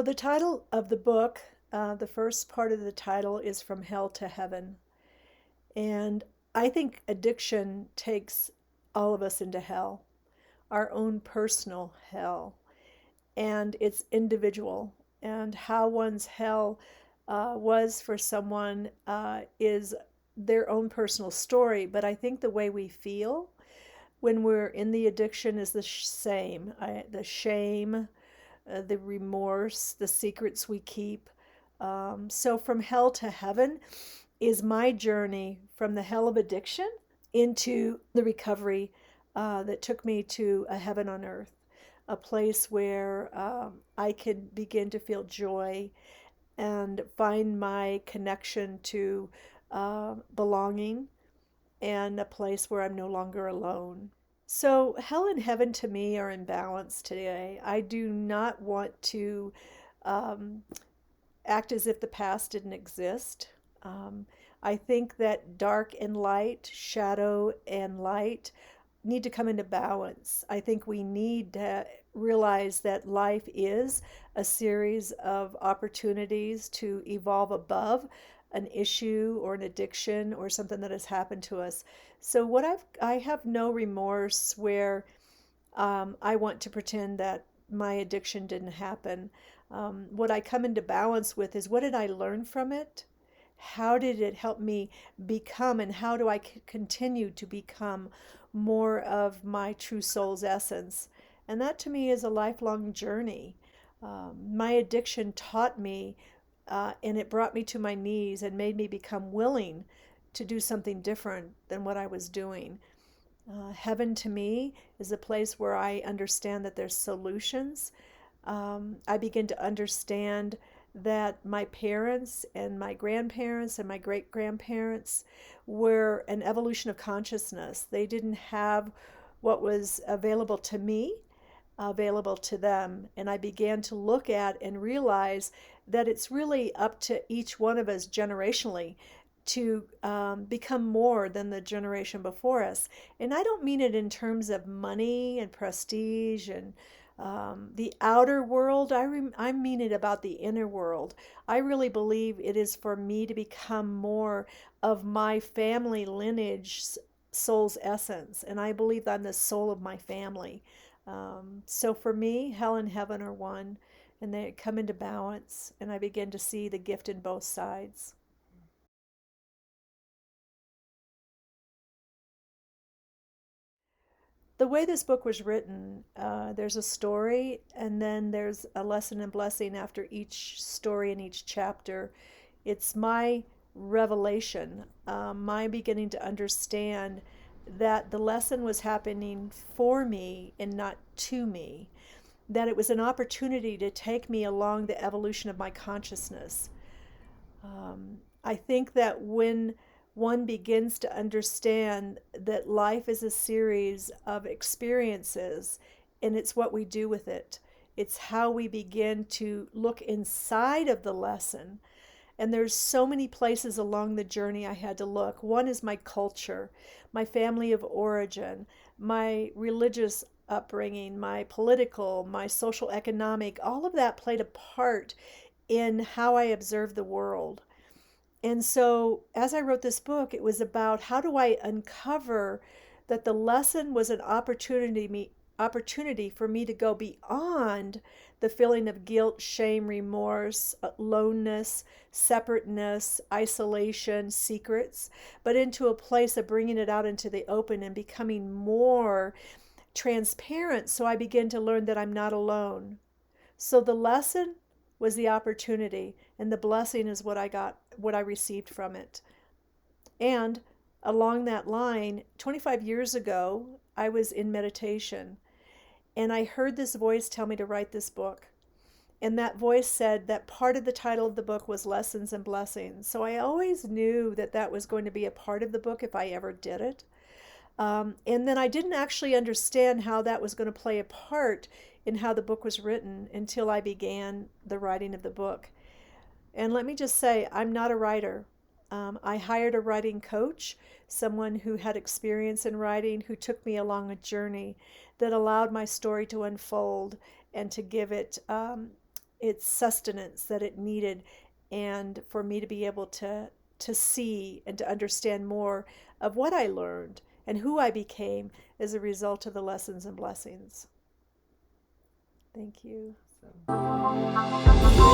So, the title of the book, the first part of the title is From Hell to Heaven. And I think addiction takes all of us into hell, our own personal hell. And it's individual. And how one's hell was for someone is their own personal story. But I think the way we feel when we're in the addiction is the same. The shame, the remorse, the secrets we keep. So, from hell to heaven is my journey from the hell of addiction into the recovery that took me to a heaven on earth, a place where I can begin to feel joy and find my connection to belonging, and a place where I'm no longer alone. So, hell and heaven to me are in balance today. I do not want to um, act as if the past didn't exist. Um, I think that dark and light, shadow and light, need to come into balance. I think we need to realize that life is a series of opportunities to evolve above an issue or an addiction or something that has happened to us. So I have no remorse where I want to pretend that my addiction didn't happen. What I come into balance with is, what did I learn from it? How did it help me become, and how do I continue to become more of my true soul's essence? And that to me is a lifelong journey. My addiction taught me, and it brought me to my knees and made me become willing to do something different than what I was doing. Heaven to me is a place where I understand that there's solutions. I begin to understand that my parents and my grandparents and my great grandparents were an evolution of consciousness. They didn't have what was available to me, available to them. And I began to look at and realize that it's really up to each one of us generationally to become more than the generation before us. And I don't mean it in terms of money and prestige and the outer world. I mean it about the inner world. I really believe it is for me to become more of my family lineage, soul's essence. And I believe I'm the soul of my family. So for me, hell and heaven are one, and they come into balance, and I begin to see the gift in both sides. The way this book was written, there's a story, and then there's a lesson and blessing after each story and each chapter. It's my revelation, my beginning to understand that the lesson was happening for me and not to me, that it was an opportunity to take me along the evolution of my consciousness. I think that when one begins to understand that life is a series of experiences, and it's what we do with it, it's how we begin to look inside of the lesson. And there's so many places along the journey I had to look. One is my culture, my family of origin, my religious upbringing, my political, my social economic, all of that played a part in how I observe the world. And so, as I wrote this book, it was about, how do I uncover that the lesson was an opportunity for me to go beyond the feeling of guilt, shame, remorse, aloneness, separateness, isolation, secrets, but into a place of bringing it out into the open and becoming more transparent, so I begin to learn that I'm not alone. So the lesson was the opportunity, and the blessing is what I got, what I received from it. And along that line, 25 years ago, I was in meditation, and I heard this voice tell me to write this book. And that voice said that part of the title of the book was Lessons and Blessings. So I always knew that that was going to be a part of the book if I ever did it. And then I didn't actually understand how that was going to play a part in how the book was written until I began the writing of the book. And let me just say, I'm not a writer. I hired a writing coach, someone who had experience in writing, who took me along a journey that allowed my story to unfold and to give it its sustenance that it needed, and for me to be able to see and to understand more of what I learned and who I became as a result of the lessons and blessings. Thank you. Awesome.